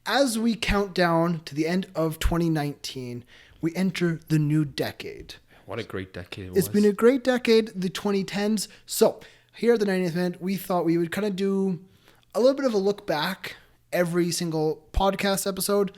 As we count down to the end of 2019, we enter the new decade. What a great decade it was. It's been a great decade, the 2010s. So, here at the 90th minute, we thought we would kind of do a little bit of a look back every single podcast episode.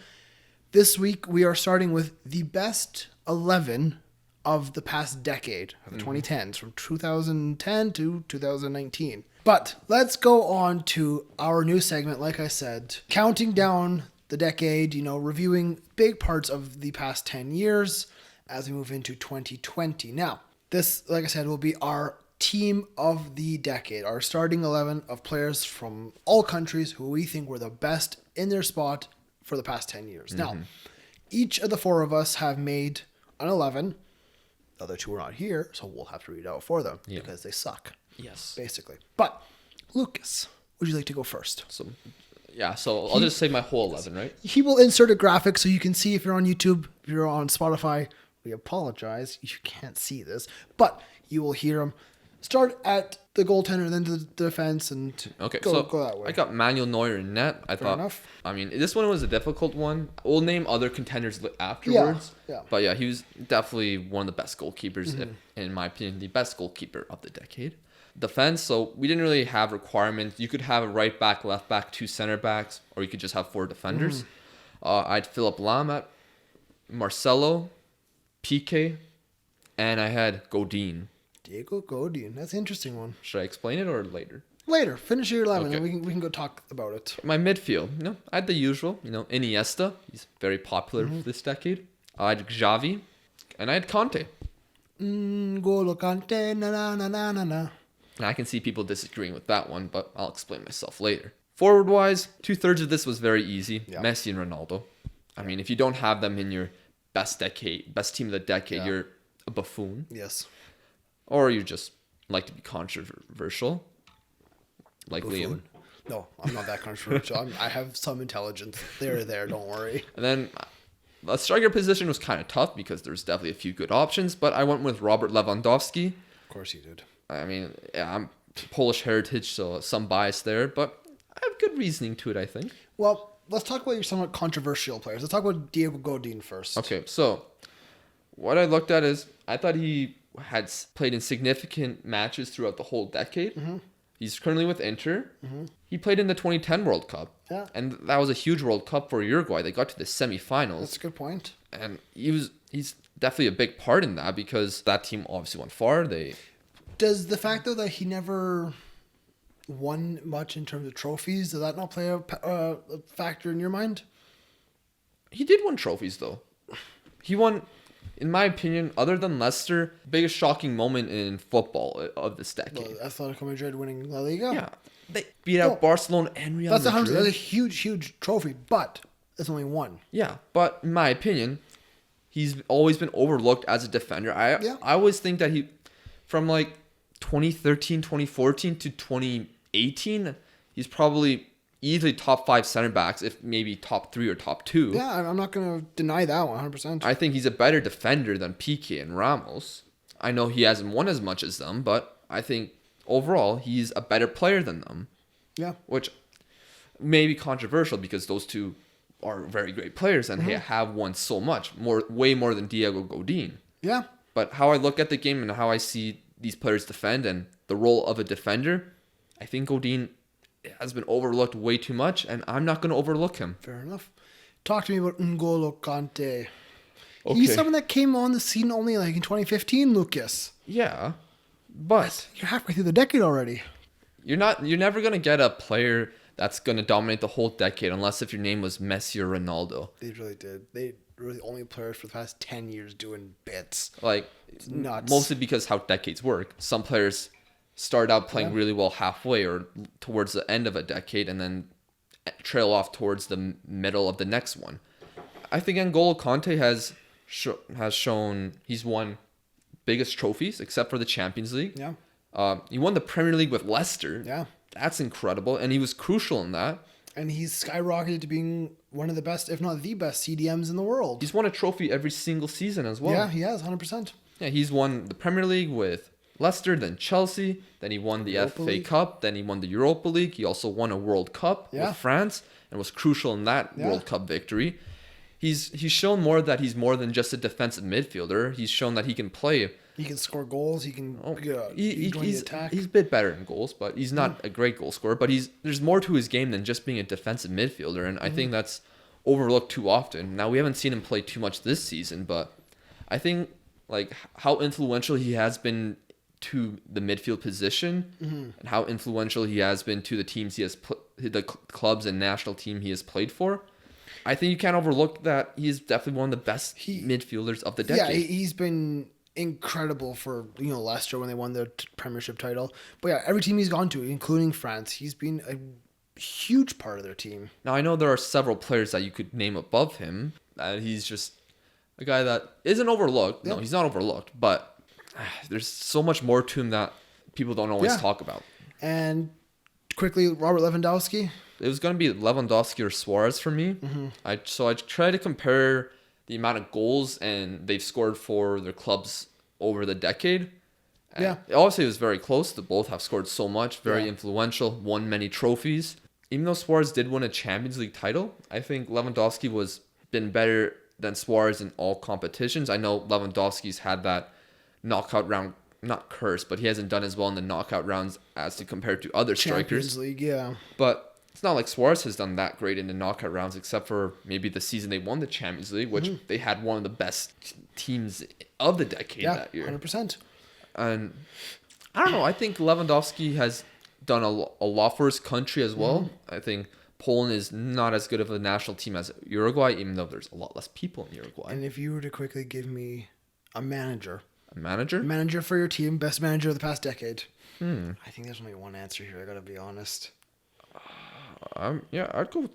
This week, we are starting with the best 11 of the past decade of the 2010s, from 2010 to 2019. But let's go on to our new segment, like I said, counting down the decade, reviewing big parts of the past 10 years as we move into 2020. Now, this, like I said, will be our team of the decade, our starting 11 of players from all countries who we think were the best in their spot for the past 10 years. Now, each of the four of us have made an 11. The other two are not here, so we'll have to read out for them because they suck. Yes. Basically. But, Lucas, would you like to go first? So I'll just say my whole 11, right? He will insert a graphic so you can see if you're on YouTube, if you're on Spotify. We apologize. You can't see this, but you will hear him. Start at the goaltender, then to the defense, and go that way. I got Manuel Neuer in net. I thought, enough. I mean, this one was a difficult one. We'll name other contenders afterwards. Yeah. But yeah, he was definitely one of the best goalkeepers, in my opinion, the best goalkeeper of the decade. Defense, so we didn't really have requirements. You could have a right back, left back, 2 center backs, or you could just have 4 defenders. I had Philipp Lahm at Marcelo, Piqué, and I had Godin. Diego Godin. That's an interesting one. Should I explain it or later? Later. Finish your 11 Okay. and we can go talk about it. My midfield, I had the usual, Iniesta. He's very popular this decade. I had Xavi, and I had Conte. N'Golo Kante, na. And I can see people disagreeing with that one, but I'll explain myself later. Forward-wise, 2/3 of this was very easy. Yeah. Messi and Ronaldo. I mean, if you don't have them in your best team of the decade, you're a buffoon. Yes. Or you just like to be controversial, like Buffoon. Liam. No, I'm not that controversial. I have some intelligence. There, don't worry. And then the striker position was kind of tough because there's definitely a few good options, but I went with Robert Lewandowski. Of course you did. I mean, I'm Polish heritage, so some bias there, but I have good reasoning to it, I think. Well, let's talk about your somewhat controversial players. Let's talk about Diego Godin first. Okay, so what I looked at is I thought he had played in significant matches throughout the whole decade. He's currently with Inter. He played in the 2010 World Cup. Yeah. And that was a huge World Cup for Uruguay. They got to the semifinals. That's a good point. And he's definitely a big part in that because that team obviously went far. Does the fact, though, that he never won much in terms of trophies, does that not play a factor in your mind? He did win trophies, though. He won, in my opinion, other than Leicester, biggest shocking moment in football of this decade. Well, Atletico Madrid winning La Liga? Yeah. They beat out Barcelona and Real Madrid. That's a huge, huge trophy, but it's only one. Yeah, but in my opinion, he's always been overlooked as a defender. I always think that he, from like 2013, 2014 to 2018, he's probably easily top 5 center backs, if maybe top 3 or top 2. Yeah, I'm not going to deny that 100%. I think he's a better defender than Piqué and Ramos. I know he hasn't won as much as them, but I think overall he's a better player than them. Yeah. Which may be controversial because those two are very great players and they have won so much, way more than Diego Godin. Yeah. But how I look at the game and how I see these players defend and the role of a defender, I think Godin has been overlooked way too much, and I'm not going to overlook him. Fair enough. Talk to me about N'Golo Kante. Okay. He's someone that came on the scene only like in 2015, Lucas. Yeah, but You're halfway through the decade already. you're never going to get a player that's going to dominate the whole decade unless if your name was Messi or Ronaldo. They really did. They were the only players for the past 10 years doing bits. Like, It's nuts. mostly because how decades work. Some players start out playing really well halfway or towards the end of a decade and then trail off towards the middle of the next one. I think N'Golo Kante has shown he's won biggest trophies except for the Champions League. Yeah. He won the Premier League with Leicester. Yeah. That's incredible, and he was crucial in that. And he's skyrocketed to being one of the best, if not the best, CDMs in the world. He's won a trophy every single season as well. Yeah, he has, 100%. Yeah, he's won the Premier League with Leicester, then Chelsea, then he won the Europa FA League. Cup, then he won the Europa League. He also won a World Cup with France, and was crucial in that World Cup victory. He's shown more that he's more than just a defensive midfielder. He's shown that he can play. He can score goals. He can He's attack. He's a bit better in goals, but he's not a great goal scorer. But there's more to his game than just being a defensive midfielder, and I think that's overlooked too often. Now, we haven't seen him play too much this season, but I think like how influential he has been to the midfield position and how influential he has been to the teams he has the clubs and national team he has played for. I think you can't overlook that he's definitely one of the best midfielders of the decade. Yeah, he's been incredible for Leicester when they won the Premiership title. But yeah, every team he's gone to, including France, he's been a huge part of their team. Now, I know there are several players that you could name above him. He's just a guy that isn't overlooked. No, he's not overlooked. But there's so much more to him that people don't always talk about. And quickly, Robert Lewandowski. It was going to be Lewandowski or Suarez for me. I try to compare the amount of goals and they've scored for their clubs over the decade. And obviously, it was very close. They both have scored so much, very influential, won many trophies. Even though Suarez did win a Champions League title, I think Lewandowski been better than Suarez in all competitions. I know Lewandowski's had that knockout round, not curse, but he hasn't done as well in the knockout rounds as to compare to other strikers. Champions League, yeah. But it's not like Suarez has done that great in the knockout rounds, except for maybe the season they won the Champions League, which they had one of the best teams of the decade that year. 100%. And I don't know. I think Lewandowski has done a lot for his country as well. I think Poland is not as good of a national team as Uruguay, even though there's a lot less people in Uruguay. And if you were to quickly give me a manager. A manager? Manager for your team, best manager of the past decade. I think there's only one answer here, I gotta be honest. I'd go.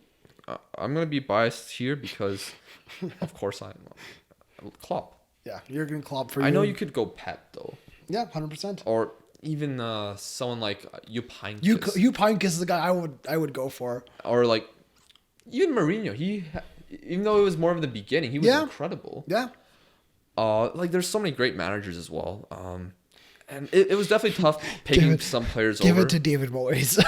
I'm gonna be biased here because, of course, I'm Klopp. Yeah, Jurgen Klopp for you. I know you could go Pep though. Yeah, 100%. Or even someone like Jupp Heynckes. Jupp Heynckes is the guy I would go for. Or like even Mourinho. Even though it was more of the beginning, he was incredible. Yeah. Like there's so many great managers as well. And it was definitely tough picking some players over. Give it to David Moyes.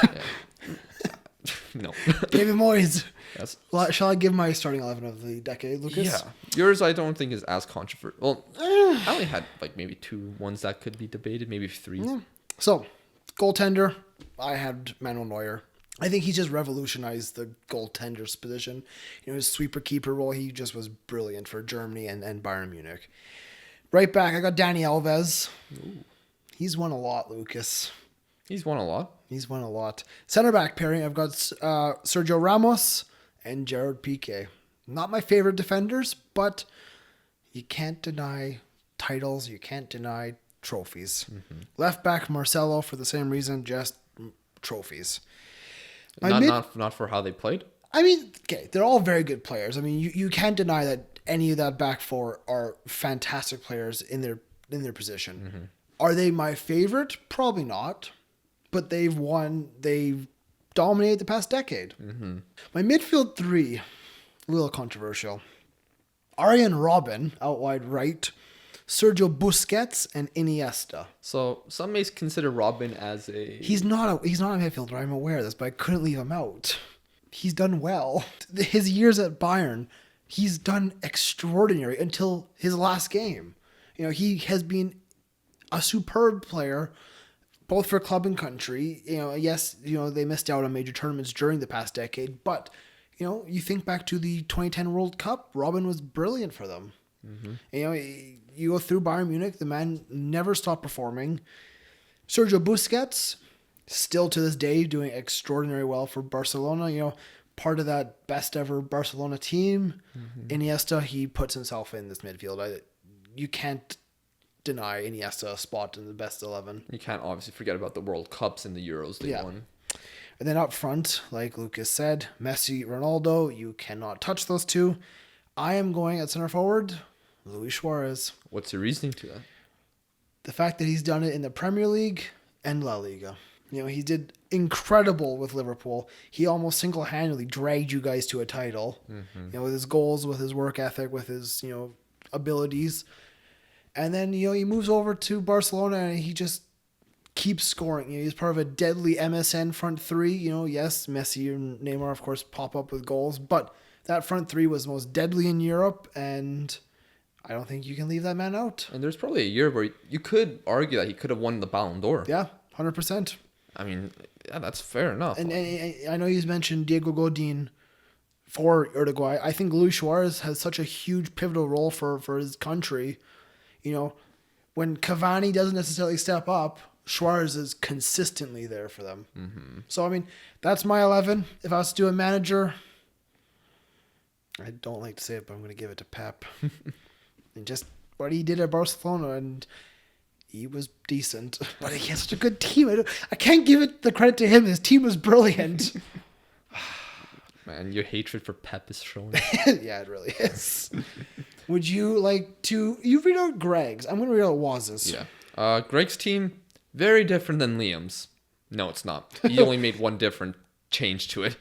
No. David Moyes. Yes. Well, shall I give my starting 11 of the decade, Lucas? Yeah. Yours I don't think is as controversial. Well, I only had like maybe 2 ones that could be debated, maybe 3. Yeah. So, goaltender, I had Manuel Neuer. I think he just revolutionized the goaltender's position. His sweeper keeper role, he just was brilliant for Germany and Bayern Munich. Right back, I got Dani Alves. Ooh. He's won a lot, Lucas. He's won a lot. Center back pairing, I've got Sergio Ramos and Gerard Piqué. Not my favorite defenders, but you can't deny titles. You can't deny trophies. Left back, Marcelo, for the same reason, just trophies. Not for how they played? I mean, okay, they're all very good players. I mean, you can't deny that any of that back four are fantastic players in their position. Are they my favorite? Probably not. But they've dominated the past decade. My midfield 3, a little controversial. Arjen Robben, out wide right. Sergio Busquets and Iniesta. So some may consider Robben as a... He's not a midfielder, I'm aware of this, but I couldn't leave him out. He's done well. His years at Bayern, he's done extraordinary until his last game. He has been a superb player, both for club and country. Yes, they missed out on major tournaments during the past decade, but you think back to the 2010 World Cup, Robben was brilliant for them. You go through Bayern Munich, the man never stopped performing. Sergio Busquets, still to this day doing extraordinarily well for Barcelona, part of that best ever Barcelona team. Iniesta, he puts himself in this midfield. You can't deny Iniesta a spot in the best 11. You can't obviously forget about the World Cups and the Euros they won. And then up front, like Lucas said, Messi, Ronaldo, you cannot touch those two. I am going at center forward, Luis Suarez. What's your reasoning to that? The fact that he's done it in the Premier League and La Liga. He did incredible with Liverpool. He almost single-handedly dragged you guys to a title. With his goals, with his work ethic, with his, abilities. And then, he moves over to Barcelona and he just keeps scoring. You know, he's part of a deadly MSN front three. You know, yes, Messi and Neymar, of course, pop up with goals, but that front three was the most deadly in Europe, and I don't think you can leave that man out. And there's probably a year where you could argue that he could have won the Ballon d'Or. Yeah, 100%. I mean, yeah, that's fair enough. And I know you've mentioned Diego Godin for Uruguay. I think Luis Suarez has such a huge pivotal role for his country. You know, when Cavani doesn't necessarily step up, Suarez is consistently there for them. Mm-hmm. So, I mean, that's my 11. If I was to do a manager, I don't like to say it, but I'm going to give it to Pep. And just what he did at Barcelona, and he was decent. But he has such a good team. I can't give it the credit to him. His team was brilliant. Man, your hatred for Pep is showing. Yeah, it really is. Would you like to... You read out Greg's. I'm going to read out Woz's. Yeah. Greg's team, very different than Liam's. No, it's not. He only made one different change to it.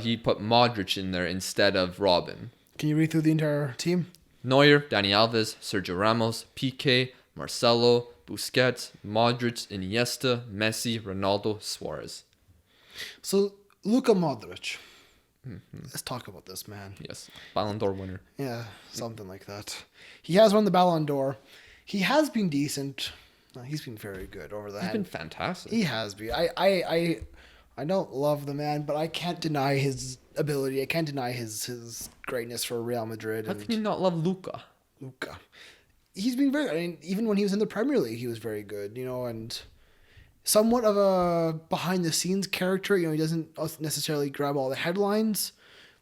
He put Modric in there instead of Robin. Can you read through the entire team? Neuer, Dani Alves, Sergio Ramos, Piqué, Marcelo, Busquets, Modric, Iniesta, Messi, Ronaldo, Suarez. So, Luka Modric. Mm-hmm. Let's talk about this man. Yes, Ballon d'Or winner. Yeah, something like that. He has won the Ballon d'Or. He has been decent. He's been very good over the He's been fantastic. He has been. I don't love the man, but I can't deny his ability. I can't deny his greatness for Real Madrid. How can you not love Luka? Luka. He's been very... I mean, even when he was in the Premier League, he was very good, you know, and somewhat of a behind-the-scenes character. You know, he doesn't necessarily grab all the headlines,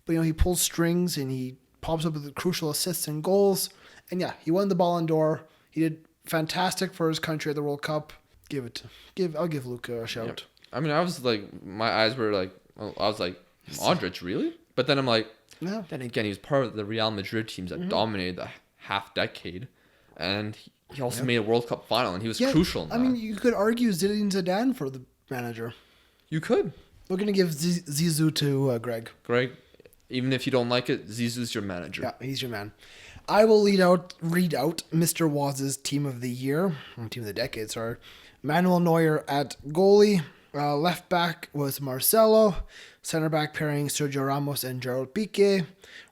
but, you know, he pulls strings and he pops up with crucial assists and goals. And, yeah, he won the Ballon d'Or. He did fantastic for his country at the World Cup. I'll give Luka a shout. Yeah. I mean, I was like, my eyes were like, I was like, Modric, really? But then I'm like, yeah. Then again, he was part of the Real Madrid teams that dominated the half decade. And he also made a World Cup final, and he was crucial in that. I mean, you could argue Zinedine Zidane for the manager. You could. We're going to give Zizou to Greg. Greg, even if you don't like it, Zizou's your manager. Yeah, he's your man. I will read out Mr. Woz's team of the year, or team of the decade, sorry. Manuel Neuer at goalie. Left back was Marcelo. Center back pairing Sergio Ramos and Gerard Piqué.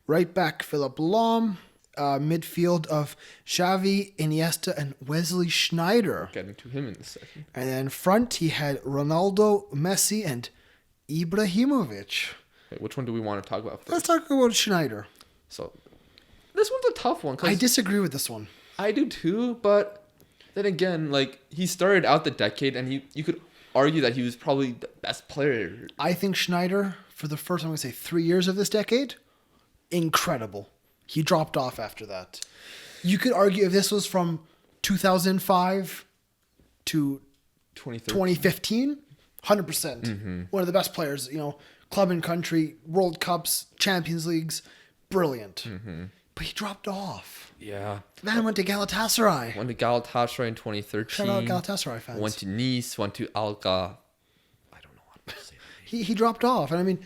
Right back Philipp Lahm. Midfield of Xavi, Iniesta, and Wesley Sneijder. Getting to him in a second. And then front he had Ronaldo, Messi, and Ibrahimovic. Okay, which one do we want to talk about first? Let's talk about Sneijder. So, this one's a tough one. I disagree with this one. I do too, but then again, like, he started out the decade, and you could argue that he was probably the best player. I think Sneijder, for the first, I'm going to say 3 years of this decade, incredible. He dropped off after that. You could argue if this was from 2005 to 2015, 100%. Mm-hmm. One of the best players, you know, club and country, World Cups, Champions Leagues, brilliant. Mm-hmm. But he dropped off. Yeah. Man went to Galatasaray. Went to Galatasaray in 2013. Shout out Galatasaray fans. Went to Nice, went to Alga. I don't know what to say. He dropped off. And I mean,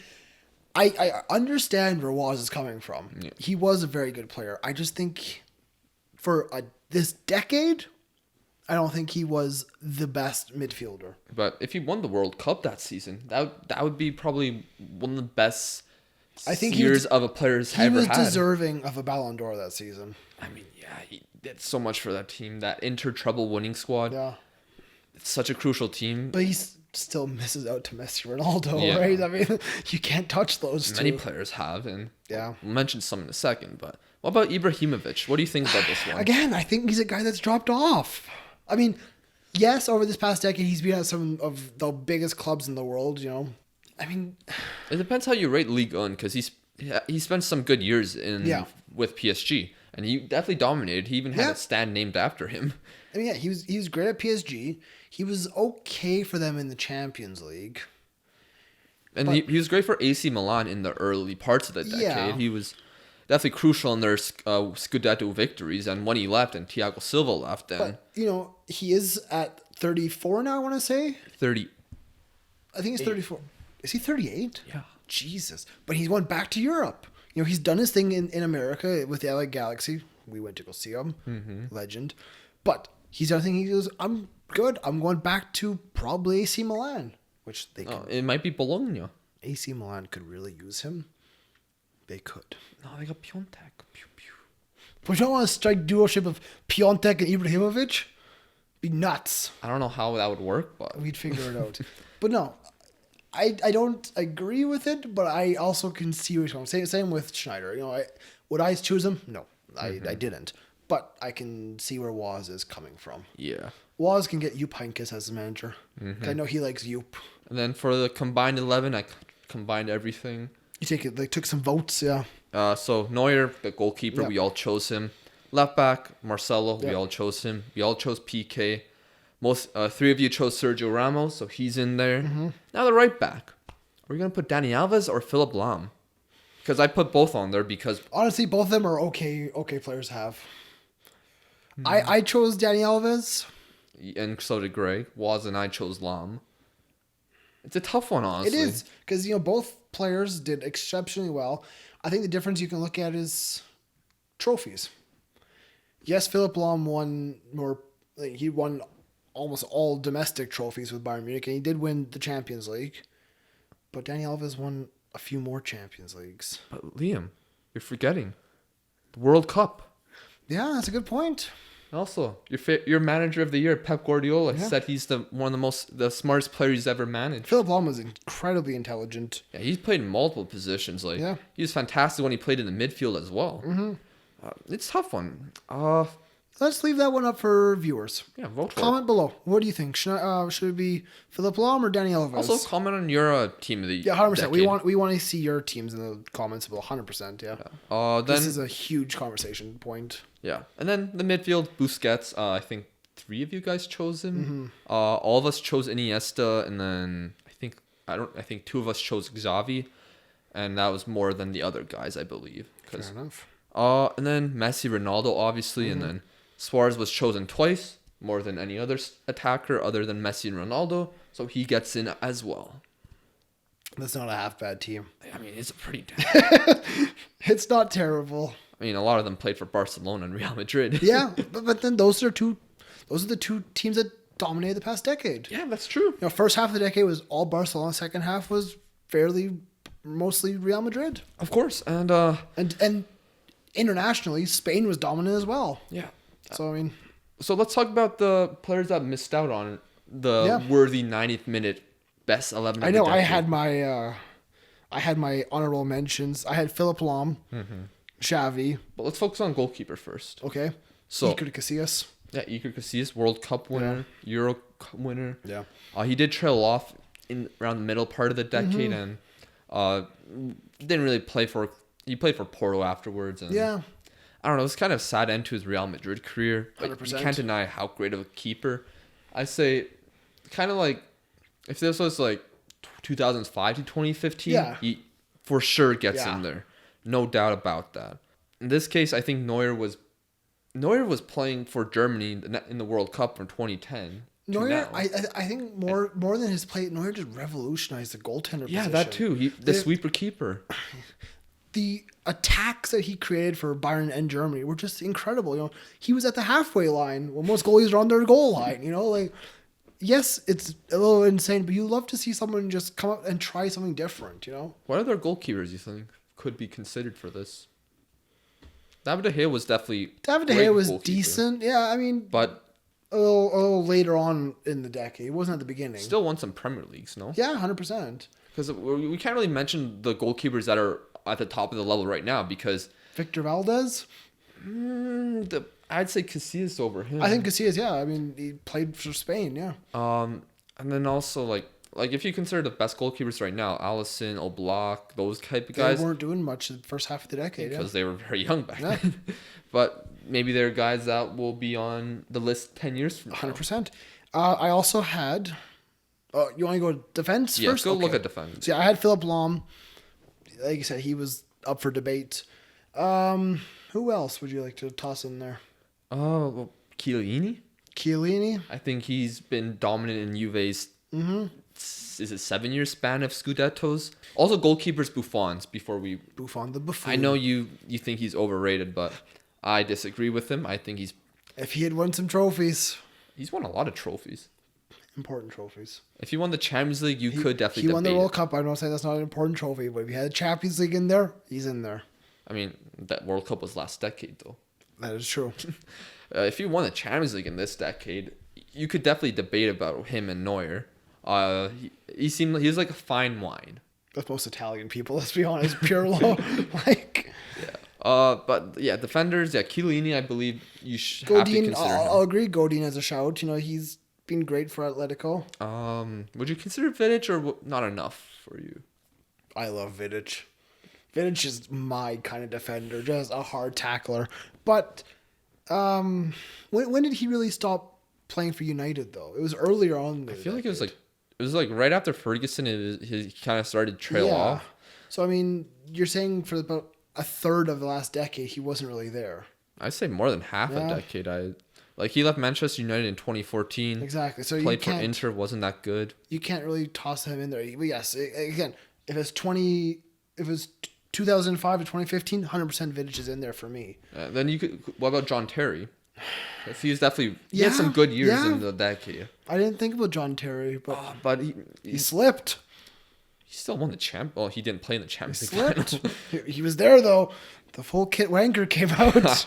I understand where Woz is coming from. Yeah. He was a very good player. I just think for this decade, I don't think he was the best midfielder. But if he won the World Cup that season, that would be probably one of the best years of a player's ever had. He was deserving of a Ballon d'Or that season. I mean, yeah, he did so much for that team, that inter-treble winning squad. Yeah. It's such a crucial team. But he still misses out to Messi Ronaldo, right? I mean, you can't touch those two. Many players have, and we'll mention some in a second. But what about Ibrahimovic? What do you think about this one? Again, I think he's a guy that's dropped off. I mean, yes, over this past decade, he's been at some of the biggest clubs in the world, you know. I mean, it depends how you rate Ligue 1, because he spent some good years with PSG, and he definitely dominated. He even had a stand named after him. I mean, he was great at PSG. He was okay for them in the Champions League. And he was great for AC Milan in the early parts of the decade. Yeah. He was definitely crucial in their Scudetto victories. And when he left and Thiago Silva left, but, you know, he is at 34 now, I want to say. 30. I think he's 34. Is he 38? Yeah. Jesus. But he's went back to Europe. You know, he's done his thing in America with the LA Galaxy. We went to go see him. Mm-hmm. Legend. But I think he goes, I'm good. I'm going back to probably AC Milan, which they could. It might be Bologna. AC Milan could really use him. They could. No, they got Piontek. Pew, pew. But you don't want to strike duoship of Piontek and Ibrahimovic? Be nuts. I don't know how that would work, but We'd figure it out. But no, I don't agree with it, but I also can see what you're saying. Same with Schneider. You know, would I choose him? No, I didn't. But I can see where Woz is coming from. yeah. Woz can get Jupp Heynckes as his manager. I know he likes Jupp. And then for the combined 11, I combined everything. You take it. They took some votes, yeah. So Neuer, the goalkeeper, Yep. we all chose him. Left back, Marcelo, we Yep. all chose him. We all chose PK. Three of you chose Sergio Ramos, so he's in there. Now the right back. Are we gonna put Dani Alves or Philipp Lahm? Because I put both on there because Honestly, both of them are okay players to have. I chose Dani Alves. and so did Greg. Woz and I chose Lahm. It's a tough one, honestly. It is because both players did exceptionally well. I think the difference you can look at is trophies. Yes, Philipp Lahm won more. He won almost all domestic trophies with Bayern Munich, and he did win the Champions League. But Dani Alves won a few more Champions Leagues. But Liam, you're forgetting the World Cup. Yeah, that's a good point. Also, your manager of the year, Pep Guardiola, said he's one of the smartest players he's ever managed. Philipp Lahm was incredibly intelligent. Yeah, he's played in multiple positions. Yeah. He was fantastic when he played in the midfield as well. It's a tough one. Let's leave that one up for viewers. Yeah, vote for it. Comment below. What do you think? Should it be Philipp Lahm or Dani Alves? Also, comment on your team of the Yeah, 100%. We decade. want to see your teams in the comments below. 100%. Yeah. Then This is a huge conversation point. yeah, and then the midfield, Busquets. I think 3 of you guys chose him. All of us chose Iniesta, and then I think 2 of us chose Xavi, and that was more than the other guys, I believe. Fair enough. And then Messi, Ronaldo, obviously, and then Suarez was chosen twice, more than any other attacker other than Messi and Ronaldo, so he gets in as well. That's not a half bad team. I mean, it's a pretty damn. It's not terrible. I mean, a lot of them played for Barcelona and Real Madrid. Yeah, but then those are the two teams that dominated the past decade. Yeah, that's true. First half of the decade was all Barcelona. Second half was mostly Real Madrid. Of course, and And internationally, Spain was dominant as well. yeah. So I mean, So let's talk about the players that missed out on the worthy 90th minute best 11. I know I had my honorable mentions. I had Philipp Lahm, Xavi. But let's focus on goalkeeper first. Okay, So Iker Casillas. yeah, Iker Casillas, World Cup winner, Euro Cup winner. Yeah. He did trail off in around the middle part of the decade and didn't really play for. He played for Porto afterwards. And Yeah. I don't know. It's kind of a sad end to his Real Madrid career. But 100%. you can't deny how great of a keeper. I say, kind of like, if this was like 2005 to 2015, Yeah. he for sure gets Yeah. in there. No doubt about that. In this case, I think Neuer was playing for Germany in the World Cup from 2010. Neuer, I think more than his play, Neuer just revolutionized the goaltender Yeah, position. that too. The sweeper keeper. The attacks that he created for Bayern and Germany were just incredible. He was at the halfway line when most goalies are on their goal line. Yes, it's a little insane, but you love to see someone just come up and try something different. What other goalkeepers you think could be considered for this? David De Gea was definitely David De great Gea was goalkeeper, decent. Yeah, I mean, but a little later on in the decade. It wasn't at the beginning. still won some Premier Leagues, no? Yeah, 100%. Because we can't really mention the goalkeepers that are at the top of the level right now because Victor Valdez? I'd say Casillas over him. I think Casillas, yeah. I mean, he played for Spain, yeah. And then also like if you consider the best goalkeepers right now, Alisson, Oblak, those type of guys, They weren't doing much the first half of the decade, because they were very young back Yeah. then. But maybe they're guys that will be on the list 10 years from now. 100%. I also had... you want to go defense Yeah, first? go Okay. look at defense. So, yeah, I had Philipp Lahm. Like you said, he was up for debate. Who else would you like to toss in there? Oh, well, Chiellini? Chiellini? I think he's been dominant in Juve's is it 7-year span of Scudettos? Also goalkeepers Buffons before we... Buffon the Buffoon. I know you think he's overrated, but I disagree with him. I think he's... If he had won some trophies. He's won a lot of trophies. Important trophies. If he won the Champions League, you could definitely He won the debate World it. Cup. I don't say that's not an important trophy, but if he had the Champions League in there, he's in there. I mean, that World Cup was last decade, though. That is true. If he won the Champions League in this decade, you could definitely debate about him and Neuer. He was like a fine wine. That's most Italian people, let's be honest. Pirlo. Like... But yeah, defenders, Chiellini, I believe you should have to Godin, consider I'll him. agree. Godin has a shout. You know, he's been great for Atletico. Would you consider Vidic or not enough for you? I love Vidic. Vidic is my kind of defender, just a hard tackler. But when did he really stop playing for United, though? It was earlier on. I feel like it was like right after Ferguson, he kind of started to trail off. So, I mean, you're saying for about a third of the last decade, he wasn't really there. I'd say more than half a decade. He left Manchester United in 2014. Exactly. So played for Inter, wasn't that good. You can't really toss him in there. But yes, again, if it's 2005 to 2015, 100% Vidic is in there for me. Then what about John Terry? He had some good years in the decade. I didn't think about John Terry, but he slipped. He still won the champ. Well, he didn't play in the Champions League final. He was there though. The full kit wanker came out.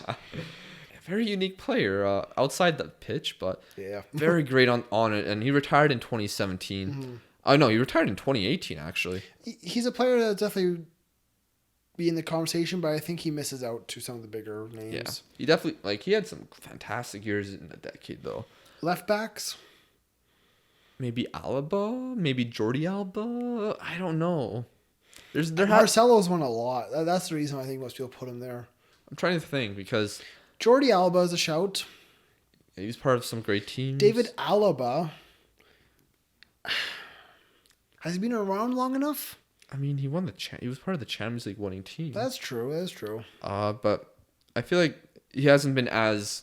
Very unique player outside the pitch, but very great on it. And he retired in 2017. Mm-hmm. Oh no, he retired in 2018 actually. He's a player that definitely be in the conversation, but I think he misses out to some of the bigger names. Yeah, he definitely he had some fantastic years in the decade though. Left backs. Maybe Alaba, maybe Jordi Alba. I don't know. Marcelo's won a lot. That's the reason I think most people put him there. I'm trying to think because Jordi Alba is a shout. He was part of some great teams. David Alaba. Has he been around long enough? I mean, he won he was part of the Champions League winning team. That's true. But I feel like he hasn't been as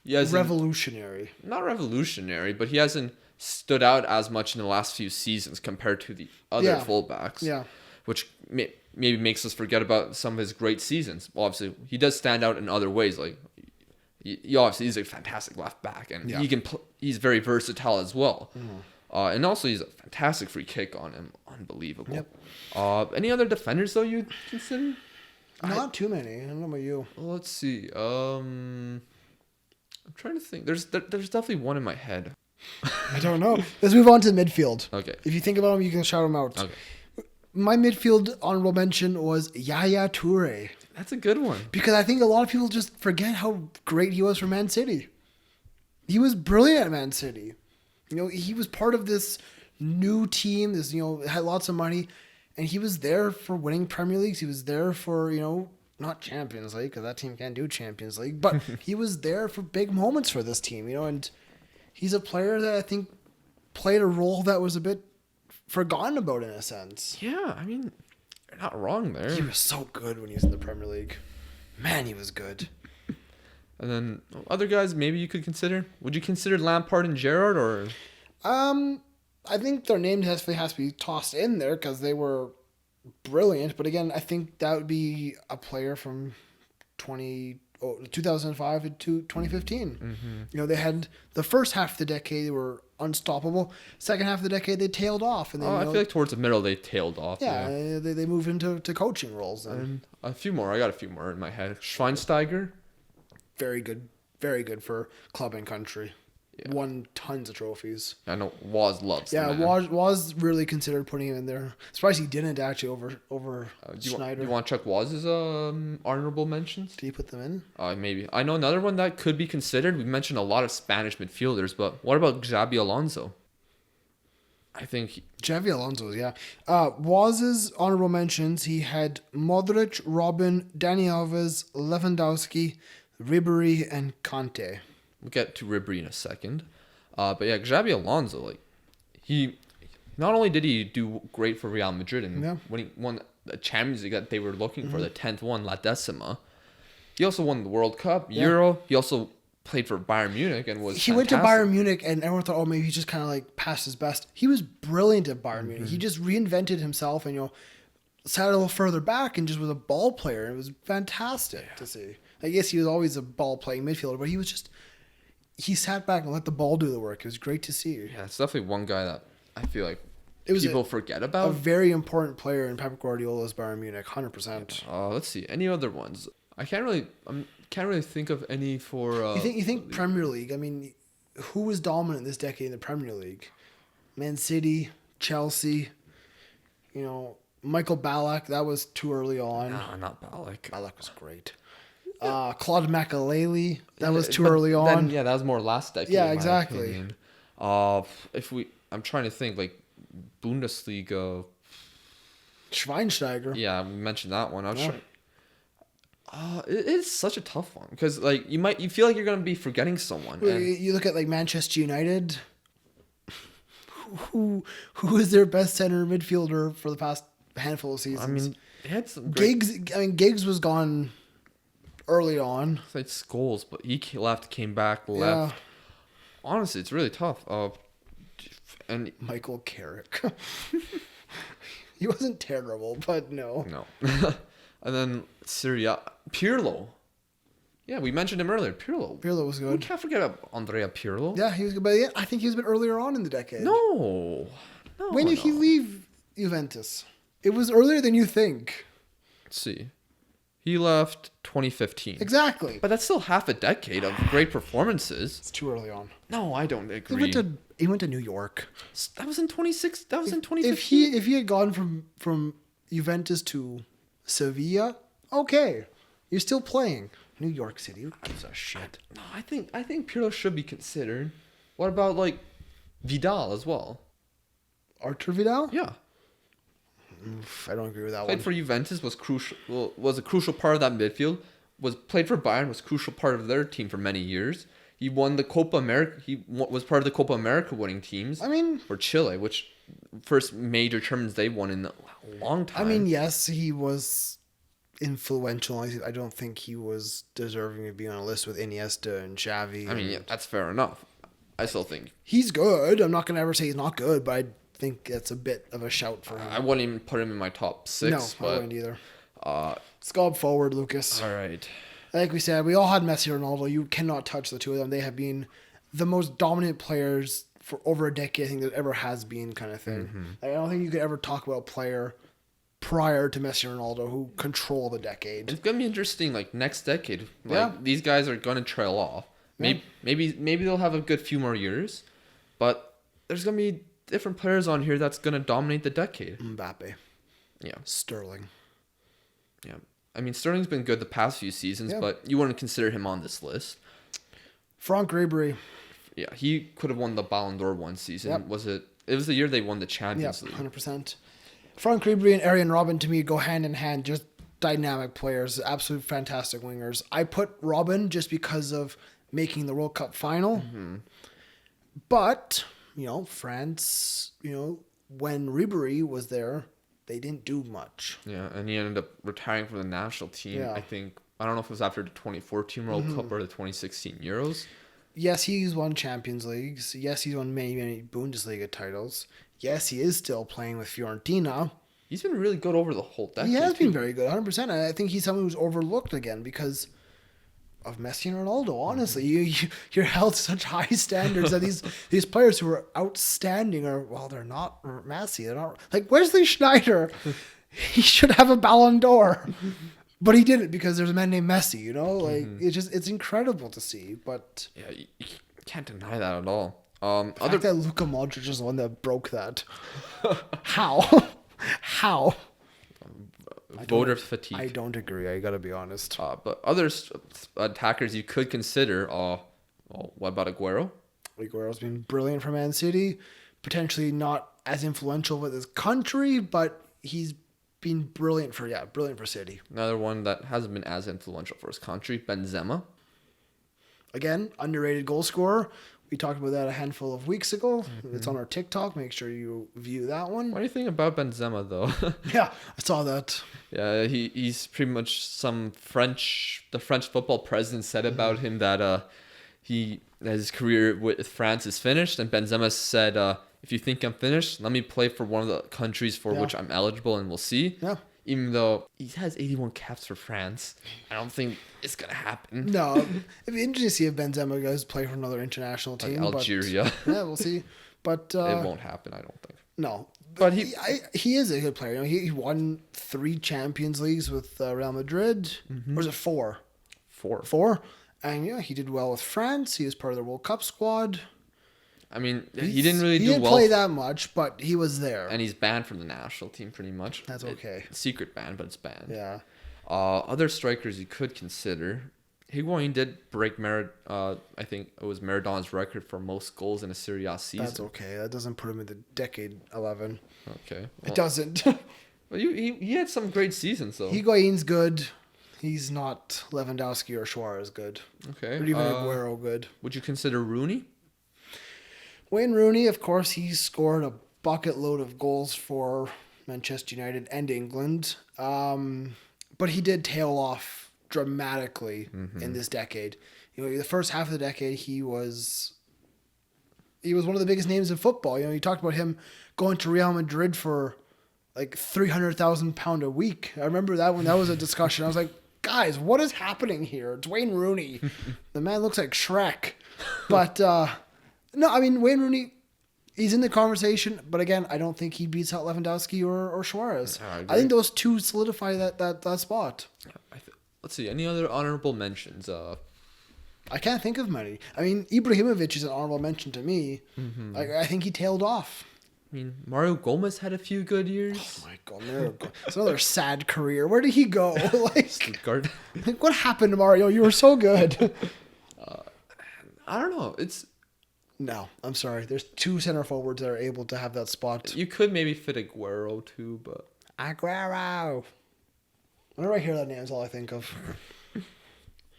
revolutionary. Not revolutionary, but he hasn't stood out as much in the last few seasons compared to the other fullbacks. Yeah. Which maybe makes us forget about some of his great seasons. Well, obviously, he does stand out in other ways. Like, he's a fantastic left back, and he can. He's very versatile as well. Mm. And also, he's a fantastic free kick on him. Unbelievable. Yep. Any other defenders though you consider? Not too many. I don't know about you. Well, let's see. I'm trying to think. There's definitely one in my head. I don't know. Let's move on to midfield. Okay. If you think about him, you can shout him out. Okay. My midfield honorable mention was Yaya Toure. That's a good one. Because I think a lot of people just forget how great he was for Man City. He was brilliant at Man City. You know, he was part of this new team, had lots of money, and he was there for winning Premier Leagues. He was there for, not Champions League, because that team can't do Champions League, but he was there for big moments for this team, and he's a player that I think played a role that was a bit forgotten about in a sense. Yeah, I mean, you're not wrong there. He was so good when he was in the Premier League. Man, he was good. And then other guys maybe you could consider. Would you consider Lampard and Gerrard or? I think their name has to be tossed in there because they were brilliant. But again, I think that would be a player from 2005 to 2015. Mm-hmm. They had the first half of the decade they were unstoppable. Second half of the decade they tailed off. And then, I feel like towards the middle they tailed off. Yeah. They moved into coaching roles. And a few more. I got a few more in my head. Schweinsteiger. Very good for club and country. Yeah. Won tons of trophies. I know Woz loves him. Yeah, Woz really considered putting him in there. Surprised he didn't actually over Schneider. You want Chuck Woz's honorable mentions? Do you put them in? Maybe. I know another one that could be considered. We mentioned a lot of Spanish midfielders, but what about Xabi Alonso? I think Xabi Alonso, yeah. Woz's honorable mentions, he had Modric, Robin, Dani Alves, Lewandowski, Ribéry, and Kanté. We'll get to Ribéry in a second. But yeah, Xabi Alonso, he not only did he do great for Real Madrid and when he won the Champions League that they were looking for, the 10th one, La Decima, he also won the World Cup, Euro. He also played for Bayern Munich and was He went to Bayern Munich and everyone thought, maybe he just kind of passed his best. He was brilliant at Bayern Munich. He just reinvented himself and, sat a little further back and just was a ball player. It was fantastic to see. I guess he was always a ball-playing midfielder, but he was just... he sat back and let the ball do the work. It was great to see. Yeah, it's definitely one guy that I feel like It was people forget a about. very important player in Pep Guardiola's Bayern Munich, 100%. Let's see. Any other ones? I can't really think of any for. You think Premier League? I mean, who was dominant this decade in the Premier League? Man City, Chelsea. You know, Michael Ballack. That was too early on. No, not Ballack. Ballack was great. Claude Makelele. That was too early on. Then, that was more last decade. Yeah, in my exactly. opinion. I'm trying to think like Bundesliga. Schweinsteiger. Yeah, we mentioned that one. It's such a tough one because like you feel like you're gonna be forgetting someone. You look at like Manchester United. Who is their best center midfielder for the past handful of seasons? I mean, they had some great... Giggs was gone early on. Like Scholes, but he left, came back, left. Yeah. Honestly, it's really tough. And Michael Carrick. He wasn't terrible, but no. No. And then Syria, Pirlo. Yeah, we mentioned him earlier. Pirlo was good. We can't forget about Andrea Pirlo. Yeah, he was good. But yeah, I think he was a bit earlier on in the decade. No. When did he leave Juventus? It was earlier than you think. Let's see. He left 2015. Exactly. But that's still half a decade of great performances. It's too early on. No, I don't agree. He went to New York. That was in 26. That was in 2015. If he had gone from Juventus to Sevilla, okay, you're still playing. New York City, who gives a shit? No, I think Pirlo should be considered. What about like Vidal as well? Artur Vidal? Yeah. I don't agree with that Played one. for Juventus, was crucial. Was a crucial part of that midfield. Played for Bayern, was crucial part of their team for many years. He won the Copa America. He was part of the Copa America winning teams. I mean, for Chile, which first major tournaments they won in a long time. I mean, yes, he was influential. I don't think he was deserving of being on a list with Iniesta and Xavi. I mean, yeah, that's fair enough. I still think he's good. I'm not gonna ever say he's not good, but I think that's a bit of a shout for him. I wouldn't even put him in my top 6. No, I wouldn't either. Uh, Let's go forward, Lucas. All right. Like we said, we all had Messi and Ronaldo. You cannot touch the two of them. They have been the most dominant players for over a decade, I think, that ever has been, kind of thing. Mm-hmm. I don't think you could ever talk about a player prior to Messi and Ronaldo who control the decade. It's gonna be interesting. Like next decade, these guys are gonna trail off. Maybe they'll have a good few more years, but there's gonna be different players on here that's gonna dominate the decade. Mbappe. Yeah. Sterling. Yeah. I mean, Sterling's been good the past few seasons, but you wouldn't consider him on this list. Franck Ribery. Yeah, he could have won the Ballon d'Or one season. Yep. It was the year they won the Champions League. 100%. Franck Ribery and Arjen Robben, to me, go hand in hand. Just dynamic players. Absolute fantastic wingers. I put Robben just because of making the World Cup final. Mm-hmm. But, France, when Ribery was there, they didn't do much. Yeah, and he ended up retiring from the national team. Yeah. I don't know if it was after the 2014 World Cup or the 2016 Euros. Yes, he's won Champions Leagues. Yes, he's won many, many Bundesliga titles. Yes, he is still playing with Fiorentina. He's been really good over the whole decade. He has been very good, 100%. And I think he's someone who's overlooked again because of Messi and Ronaldo. Honestly, you're held to such high standards that these players who are outstanding they're not Messi. They're not like Wesley Sneijder. He should have a Ballon d'Or, but he didn't because there's a man named Messi. It's incredible to see. But yeah, you can't deny that at all. The fact that Luka Modric is the one that broke that. How? Voter fatigue. I don't agree. I gotta be honest. But other attackers you could consider. What about Aguero? Aguero's been brilliant for Man City. Potentially not as influential with his country, but he's been brilliant for City. Another one that hasn't been as influential for his country, Benzema. Again, underrated goal scorer. We talked about that a handful of weeks ago. Mm-hmm. It's on our TikTok. Make sure you view that one. What do you think about Benzema, though? Yeah, I saw that. Yeah, he's pretty much the French football president said about him that his career with France is finished. And Benzema said, if you think I'm finished, let me play for one of the countries for which I'm eligible and we'll see. Yeah. Even though he has 81 caps for France, I don't think it's going to happen. No. It'd be interesting to see if Benzema goes play for another international team. Like Algeria. But, yeah, we'll see. But it won't happen, I don't think. No. But he is a good player. You know, he won 3 Champions Leagues with Real Madrid. Or was it 4? 4. 4. And yeah, he did well with France. He was part of the World Cup squad. I mean, he didn't really do well. He didn't play that much, but he was there. And he's banned from the national team pretty much. That's okay. Secret ban, but it's banned. Yeah. Other strikers you could consider. Higuain did break I think it was Maradona's record for most goals in a Serie A season. That's okay. That doesn't put him in the decade 11. Okay. Well, it doesn't. Well, he had some great seasons, though. Higuain's good. He's not Lewandowski or Suarez good. Okay. Or even Aguero good. Would you consider Rooney? Wayne Rooney, of course, he scored a bucket load of goals for Manchester United and England. But he did tail off dramatically in this decade. You know, the first half of the decade, he was one of the biggest names in football. You know, you talked about him going to Real Madrid for like £300,000 a week. I remember that when that was a discussion. I was like, guys, what is happening here? It's Wayne Rooney. The man looks like Shrek. But no, I mean, Wayne Rooney, he's in the conversation. But again, I don't think he beats out Lewandowski or Suarez. I think those two solidify that spot. Let's see. Any other honorable mentions? I can't think of many. I mean, Ibrahimovic is an honorable mention to me. I think he tailed off. I mean, Mario Gomez had a few good years. Oh my God, it's another sad career. Where did he go? Stuttgart. Like, what happened to Mario? You were so good. I don't know. No, I'm sorry. There's 2 center forwards that are able to have that spot. You could maybe fit Aguero too, but Aguero. Whenever I hear that name, that's all I think of.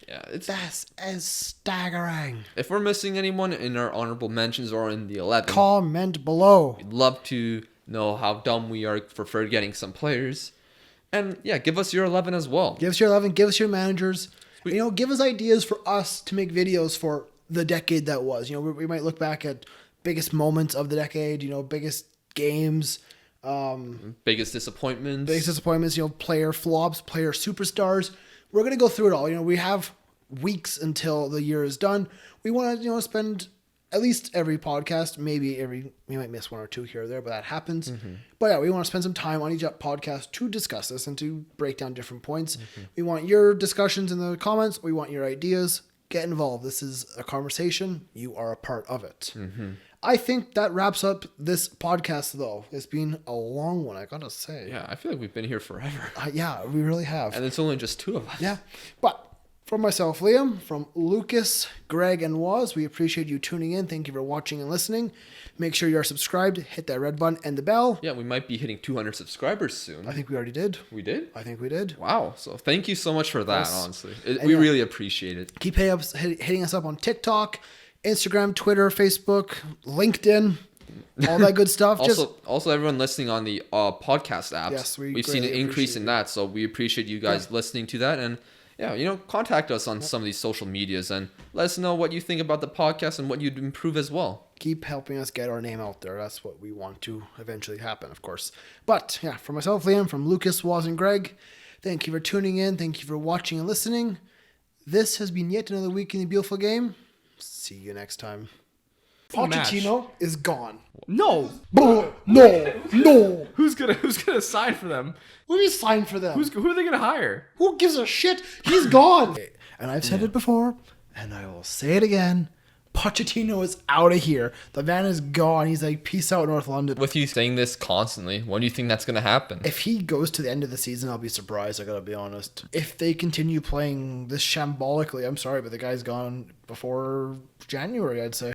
Yeah, This is staggering. If we're missing anyone in our honorable mentions or in the 11, comment below. We'd love to know how dumb we are for forgetting some players. And yeah, give us your 11 as well. Give us your 11. Give us your managers. Give us ideas for us to make videos for the decade that was. You know, we might look back at biggest moments of the decade. You know, biggest games. Biggest disappointments. Player flops, player superstars. We're going to go through it all. You know, we have weeks until the year is done. We want to, spend at least every podcast, we might miss 1 or 2 here or there, but that happens. But yeah, we want to spend some time on each podcast to discuss this and to break down different points. We want your discussions in the comments. We want your ideas. Get involved. This is a conversation. You are a part of it. I think that wraps up this podcast, though. It's been a long one, I gotta say. Yeah, I feel like we've been here forever. Yeah, we really have. And it's only just 2 of us. Yeah, but from myself, Liam, from Lucas, Greg, and Woz, we appreciate you tuning in. Thank you for watching and listening. Make sure you're subscribed. Hit that red button and the bell. Yeah, we might be hitting 200 subscribers soon. I think we already did. We did? I think we did. Wow. So thank you so much for that, honestly. We really appreciate it. Keep hitting us up on TikTok, Instagram, Twitter, Facebook, LinkedIn. All that good stuff. Also, everyone listening on the podcast apps. Yes, we've seen an increase in that, so we appreciate you guys listening to that. And yeah, contact us on some of these social medias and let us know what you think about the podcast and what you'd improve as well. Keep helping us get our name out there. That's what we want to eventually happen, of course. But yeah, for myself, Liam, from Lucas, Woz, and Greg, thank you for tuning in. Thank you for watching and listening. This has been yet another week in the beautiful game. See you next time. Pochettino is gone. No. No. Who's gonna sign for them? Who do you sign for them? Who are they gonna hire? Who gives a shit? He's gone. And I've said it before, and I will say it again. Pochettino is out of here. The man is gone. He's like, peace out, North London. With you saying this constantly, when do you think that's going to happen? If he goes to the end of the season, I'll be surprised, I gotta be honest. If they continue playing this shambolically, I'm sorry, but the guy's gone before January, I'd say.